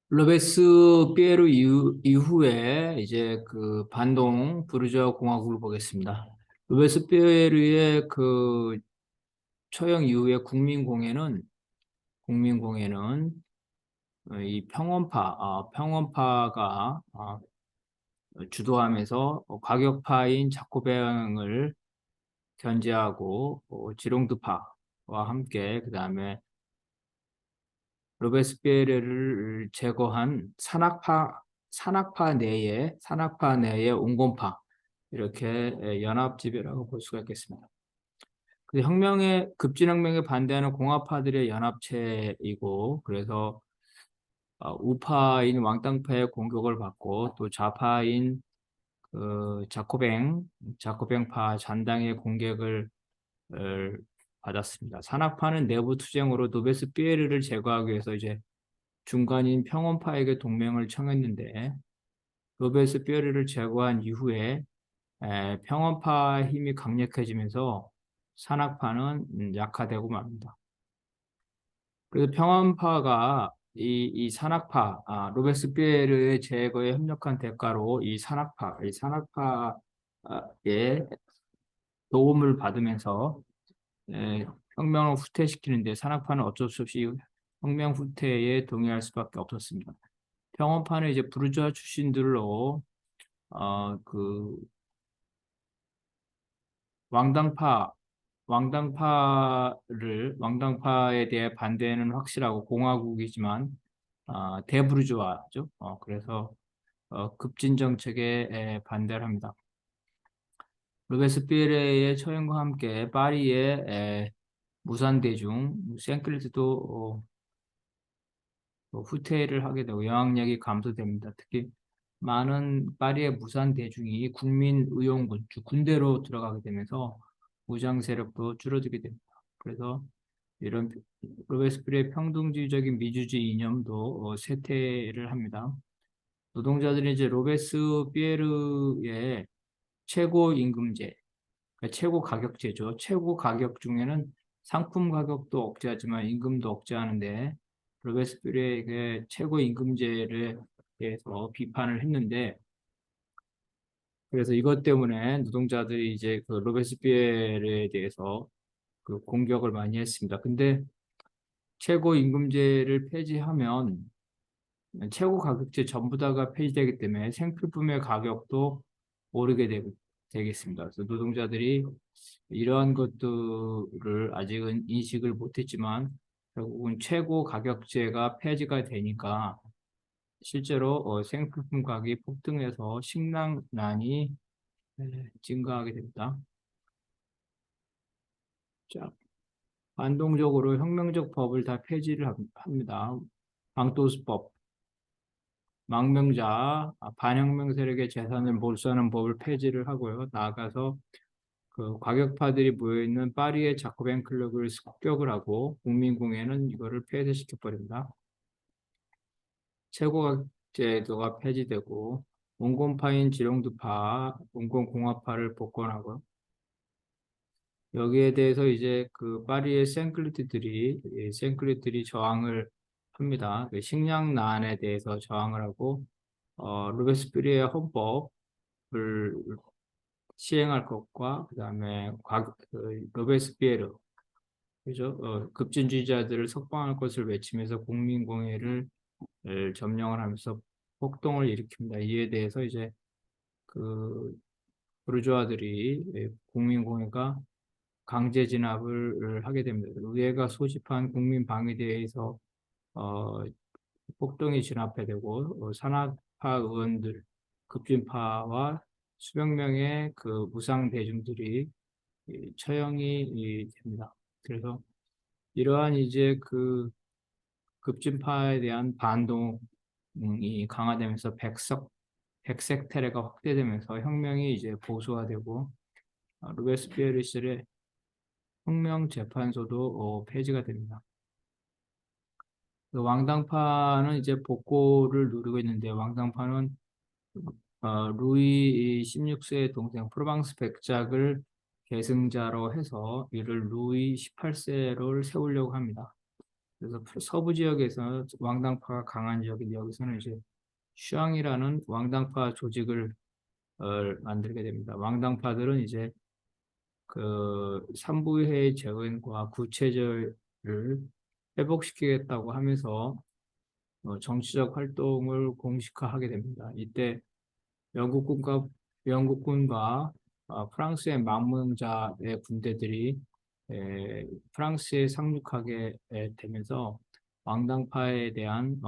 로베스피에르 이후에 이제 그 반동 부르주아 공화국을 보겠습니다. 로베스피에르의 그 처형 이후의 국민공회는 이 평원파가 주도하면서 과격파인 자코뱅을 견제하고 지롱드파와 함께 그다음에 로베스피에르를 제거한 산악파 내의 온건파 이렇게 연합 지배라고 볼 수가 있겠습니다. 그 급진혁명에 반대하는 공화파들의 연합체이고 그래서 우파인 왕당파의 공격을 받고 또 좌파인 그 자코뱅파 잔당의 공격을 어, 받았습니다. 산악파는 내부 투쟁으로 노베스피에르를 제거하기 위해서 이제 중간인 평원파에게 동맹을 청했는데 로베스피에르를 제거한 이후에 평원파 힘이 강력해지면서 산악파는 약화되고 맙니다. 그래서 평원파가 이 산악파, 로베스피에르의 제거에 협력한 대가로 이 산악파의 도움을 받으면서 혁명을 후퇴시키는데 산악파는 어쩔 수 없이 혁명 후퇴에 동의할 수밖에 없었습니다. 평원파는 이제 부르주아 출신들로 그 왕당파 왕당파에 대해 반대는 확실하고 공화국이지만 대부르주아죠. 그래서 급진 정책에 반대를 합니다. 로베스피에르의 처형과 함께 파리의 무산대중 생클리트도 후퇴를 하게 되고 영향력이 감소됩니다. 특히 많은 파리의 무산 대중이 국민의용군, 즉 군대로 들어가게 되면서 무장 세력도 줄어들게 됩니다. 그래서 이런 로베스피에르의 평등주의적인 미주지 이념도 쇠퇴를 합니다. 노동자들이 이제 로베스피에르의 최고 임금제, 그러니까 최고 가격제죠. 최고 가격 중에는 상품 가격도 억제하지만 임금도 억제하는데 로베스피에르의 최고 임금제를 대해서 비판을 했는데 그래서 이것 때문에 노동자들이 이제 그 로베스피에르에 대해서 그 공격을 많이 했습니다. 근데 최고 임금제를 폐지하면 최고 가격제 전부 다가 폐지되기 때문에 생필품의 가격도 오르게 되겠습니다. 그래서 노동자들이 이러한 것들을 아직은 인식을 못했지만 결국은 최고 가격제가 폐지가 되니까 실제로 생필품 가격이 폭등해서 식량난이 증가하게 됩니다. 자, 반동적으로 혁명적 법을 다 폐지를 합니다. 방토스법, 망명자, 반혁명 세력의 재산을 몰수하는 법을 폐지를 하고요. 나아가서 그 과격파들이 모여있는 파리의 자코뱅 클럽을 습격을 하고 국민공회는 이거를 폐쇄시켜 버립니다. 최고제도가 폐지되고 원공파인 지령두파, 원공공화파를 복권하고 여기에 대해서 이제 그 파리의 생클리트들이 저항을 합니다. 그 식량난에 대해서 저항을 하고 로베스피에르의 헌법을 시행할 것과 그다음에 로베스피에르 그죠? 급진주의자들을 석방할 것을 외치면서 국민공회를 점령을 하면서 폭동을 일으킵니다. 이에 대해서 이제 그 부르주아들이 국민공회가 강제 진압을 하게 됩니다. 의회가 소집한 국민방위대에서 어, 폭동이 진압되고 산악파 의원들, 급진파와 수백 명의 그 무상 대중들이 처형이 됩니다. 그래서 이러한 이제 그 급진파에 대한 반동이 강화되면서 백색 테러가 확대되면서 혁명이 이제 보수화되고 로베스피에르 시절에 혁명 재판소도 폐지가 됩니다. 그 왕당파는 이제 복고를 누리고 있는데 왕당파는 루이 16세의 동생 프로방스 백작을 계승자로 해서 이를 루이 18세를 세우려고 합니다. 그래서 서부 지역에서 왕당파가 강한 지역인데 여기서는 이제 슈앙이라는 왕당파 조직을 만들게 됩니다. 왕당파들은 이제 그 삼부의 재건과 구체제를 회복시키겠다고 하면서 정치적 활동을 공식화하게 됩니다. 이때 영국군과 영국군과 프랑스의 망명자의 군대들이 프랑스에 상륙하게 되면서 왕당파에 대한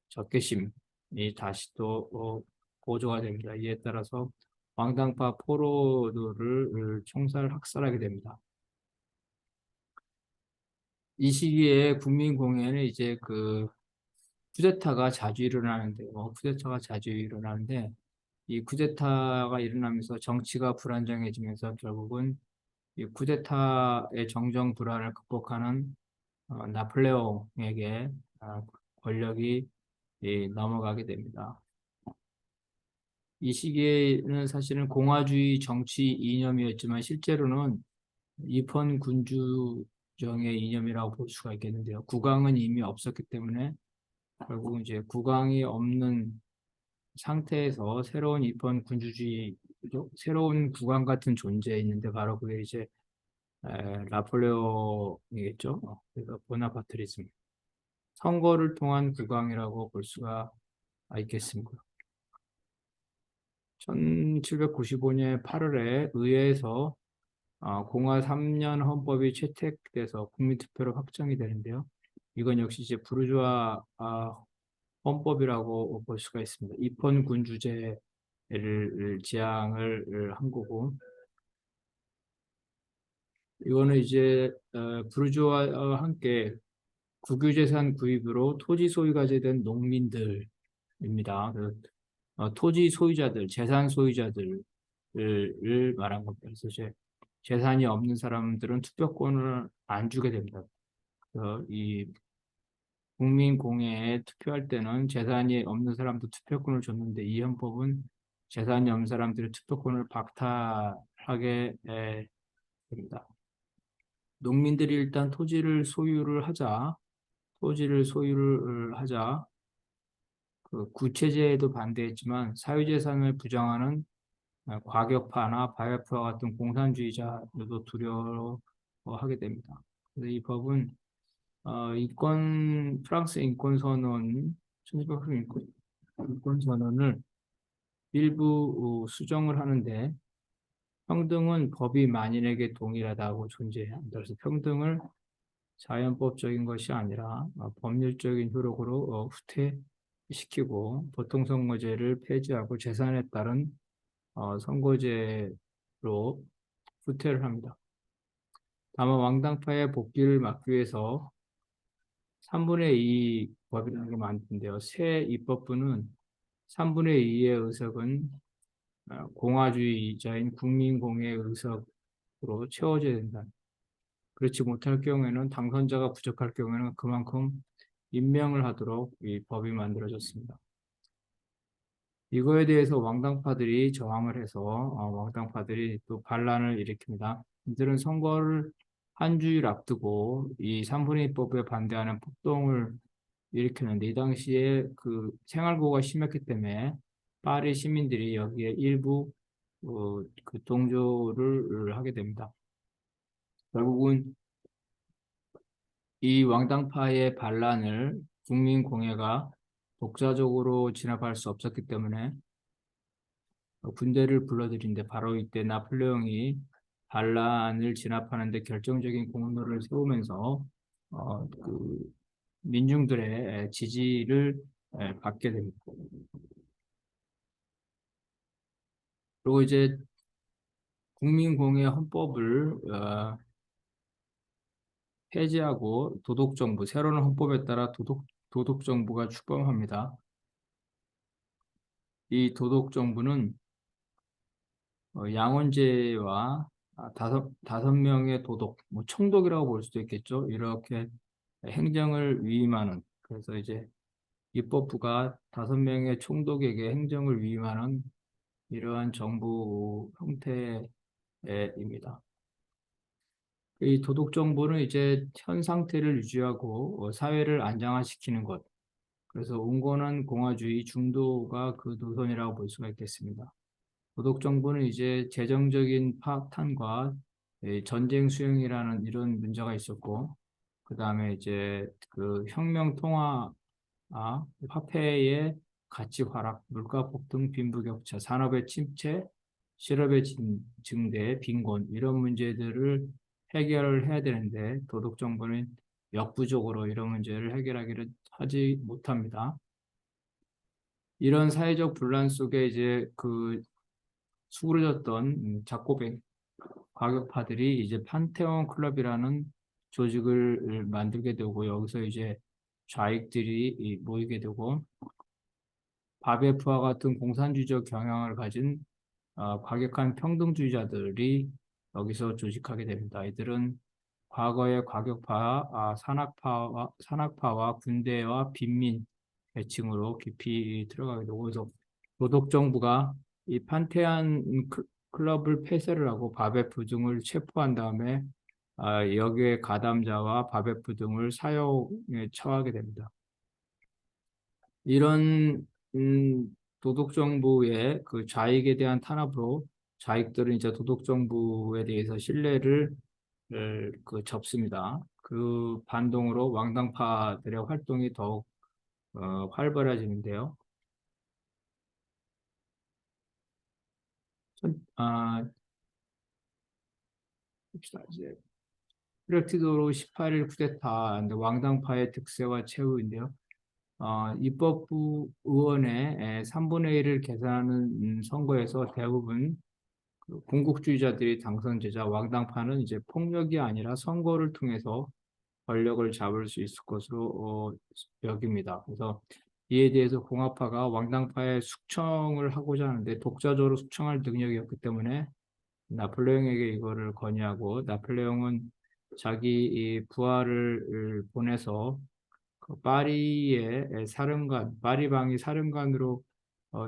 적개심이 다시 또 고조가 됩니다. 이에 따라서 왕당파 포로들을 총살 학살하게 됩니다. 이 시기에 국민공회는 이제 그 쿠데타가 자주 일어나는데요. 쿠데타가 자주 일어나는데 이 쿠데타가 일어나면서 정치가 불안정해지면서 결국은 이 쿠데타의 정정 불안을 극복하는 나폴레옹에게 권력이 넘어가게 됩니다. 이 시기에는 사실은 공화주의 정치 이념이었지만 실제로는 입헌 군주정의 이념이라고 볼 수가 있겠는데요. 국왕은 이미 없었기 때문에 결국 이제 국왕이 없는 상태에서 새로운 입헌 군주주의, 새로운 국왕 같은 존재 있는데 바로 그게 이제 나폴레옹이겠죠. 그래서 보나파트리즘, 선거를 통한 국왕이라고 볼 수가 있겠습니다. 1795년 8월에 의회에서 공화 3년 헌법이 채택돼서 국민투표로 확정이 되는데요. 이건 역시 이제 부르주아 헌법이라고 볼 수가 있습니다. 입헌 군주제를 지향을 한 거고, 이거는 이제 부르주아와 함께 국유재산 구입으로 토지 소유가 된 농민들입니다. 토지 소유자들, 재산 소유자들을 말한 겁니다. 그래서 이제 재산이 없는 사람들은 투표권을 안 주게 됩니다. 그래서 이 국민공회에 투표할 때는 재산이 없는 사람도 투표권을 줬는데 이 헌법은 재산이 없는 사람들의 투표권을 박탈하게 됩니다. 농민들이 일단 토지를 소유를 하자, 그 구체제에도 반대했지만 사유재산을 부정하는 과격파나 바이오프와 같은 공산주의자들도 두려워하게 됩니다. 그래서 이 법은 프랑스 인권선언, 1900 인권선언을 일부 수정을 하는데 평등은 법이 만인에게 동일하다고 존재한다. 그래서 평등을 자연법적인 것이 아니라 법률적인 효력으로 후퇴시키고 보통선거제를 폐지하고 재산에 따른 선거제로 후퇴를 합니다. 다만 왕당파의 복귀를 막기 위해서 3분의 2 법이라는 게 많은데요. 새 입법부는 3분의 2의 의석은 공화주의자인 국민공회의 의석으로 채워져야 된다. 그렇지 못할 경우에는 당선자가 부족할 경우에는 그만큼 임명을 하도록 이 법이 만들어졌습니다. 이거에 대해서 왕당파들이 저항을 해서 왕당파들이 또 반란을 일으킵니다. 이들은 선거를 한 주일 앞두고 이 3분의 2 법에 반대하는 폭동을 일으켰는데 이 당시에 그 생활고가 심했기 때문에 파리 시민들이 여기에 일부 그 동조를 하게 됩니다. 결국은 이 왕당파의 반란을 국민공회가 독자적으로 진압할 수 없었기 때문에 군대를 불러들인데 바로 이때 나폴레옹이 반란을 진압하는 데 결정적인 공로를 세우면서 그 민중들의 지지를 받게 됩니다. 그리고 이제 국민공회 헌법을 폐지하고 도독정부, 새로운 헌법에 따라 도독정부가 출범합니다. 이 도독정부는 양원제와 다섯 명의 도독, 뭐 총독이라고 볼 수도 있겠죠. 이렇게 행정을 위임하는, 그래서 이제 입법부가 5명의 총독에게 행정을 위임하는 이러한 정부 형태입니다. 이 도덕 정보는 이제 현 상태를 유지하고 사회를 안정화시키는 것. 그래서 온건한 공화주의 중도가 그 노선이라고 볼 수가 있겠습니다. 도덕 정보는 이제 재정적인 파탄과 전쟁 수행이라는 이런 문제가 있었고, 그 다음에 이제 그 혁명 통화, 화폐의 가치 하락, 물가 폭등, 빈부격차, 산업의 침체, 실업의 증대, 빈곤 이런 문제들을 해결을 해야 되는데 도덕 정보는 역부족으로 이런 문제를 해결하기를 하지 못합니다. 이런 사회적 분란 속에 이제 그 수그러졌던 작고백 과격파들이 이제 판테온 클럽이라는 조직을 만들게 되고 여기서 이제 좌익들이 모이게 되고 바베프와 같은 공산주의적 경향을 가진 과격한 평등주의자들이 여기서 조직하게 됩니다. 이들은 과거의 과격파, 산악파와 군대와 빈민 계층으로 깊이 들어가게 되고 그래서 도덕정부가 이 판테안 클럽을 폐쇄를 하고 바베프 등을 체포한 다음에 여기에 가담자와 바베프 등을 사형에 처하게 됩니다. 이런 도덕정부의 그 좌익에 대한 탄압으로 좌익들은 이제 도덕정부에 대해서 신뢰를 접습니다. 그 반동으로 왕당파들의 활동이 더욱 활발해지는데요. 전- 아, 봅시다. 이제 프렉티도로 18일 쿠데타, 근데 왕당파의 득세와 최후인데요. 입법부 의원의 3분의 1을 계산하는 선거에서 대부분 그 군국주의자들이 당선되자 왕당파는 이제 폭력이 아니라 선거를 통해서 권력을 잡을 수 있을 것으로 여깁니다. 그래서 이에 대해서 공화파가 왕당파의 숙청을 하고자 하는데 독자적으로 숙청할 능력이 없기 때문에 나폴레옹에게 이거를 건의하고 나폴레옹은 자기 이 부하를 보내서 그 파리의 사령관, 파리방위 사령관으로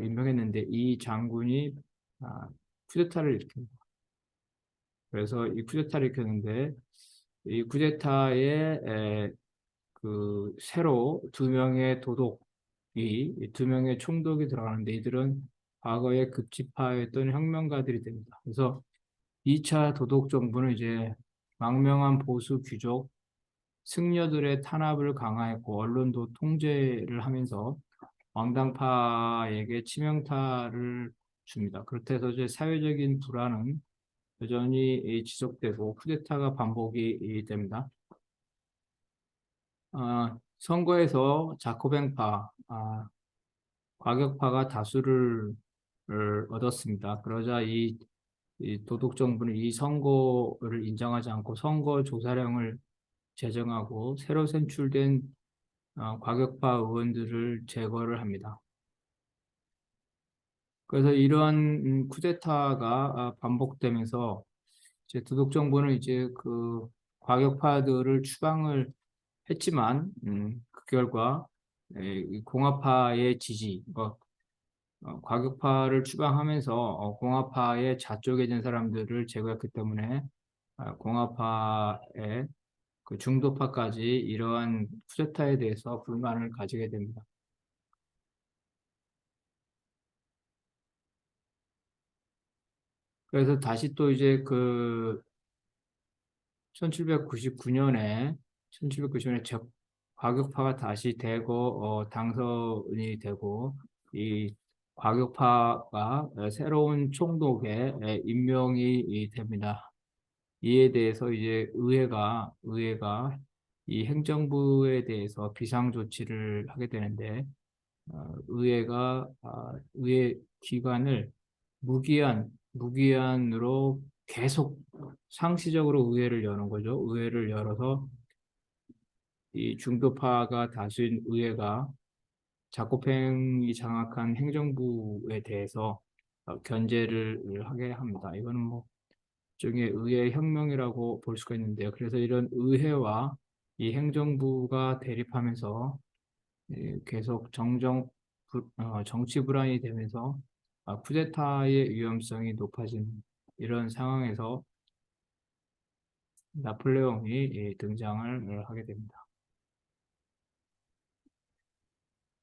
임명했는데 이 장군이 아, 쿠데타를 일으킵니다. 그래서 이 쿠데타를 일으켰는데 이 쿠데타에 그 새로 두 명의 도독이 두 명의 총독이 들어가는데 이들은 과거에 급집파였던 혁명가들이 됩니다. 그래서 2차 도독 정부는 이제 망명한 보수 귀족 승려들의 탄압을 강화했고 언론도 통제를 하면서 왕당파에게 치명타를 줍니다. 그렇게 해서 이제 사회적인 불안은 여전히 지속되고 쿠데타가 반복이 됩니다. 선거에서 자코뱅파, 과격파가 다수를 얻었습니다. 그러자 이 도독 정부는 이 선거를 인정하지 않고 선거 조사령을 제정하고 새로 선출된 과격파 의원들을 제거를 합니다. 그래서 이러한 쿠데타가 반복되면서 이제 도독 정부는 이제 그 과격파들을 추방을 했지만 그 결과 이 공화파의 지지, 과격파를 추방하면서 공화파에 좌쪽해진 사람들을 제거했기 때문에 공화파의 그 중도파까지 이러한 쿠데타에 대해서 불만을 가지게 됩니다. 그래서 다시 또 이제 그 1799년에 1799년에 과격파가 다시 되고 당선이 되고 이 과격파가 새로운 총독에 임명이 됩니다. 이에 대해서 이제 의회가 이 행정부에 대해서 비상 조치를 하게 되는데 의회 기관을 무기한으로 계속 상시적으로 의회를 여는 거죠. 의회를 열어서 이 중도파가 다수인 의회가 자코팽이 장악한 행정부에 대해서 견제를 하게 합니다. 이거는 뭐 일종의 의회 혁명이라고 볼 수가 있는데요. 그래서 이런 의회와 이 행정부가 대립하면서 계속 정치 불안이 되면서 쿠데타의 위험성이 높아진 이런 상황에서 나폴레옹이 등장을 하게 됩니다.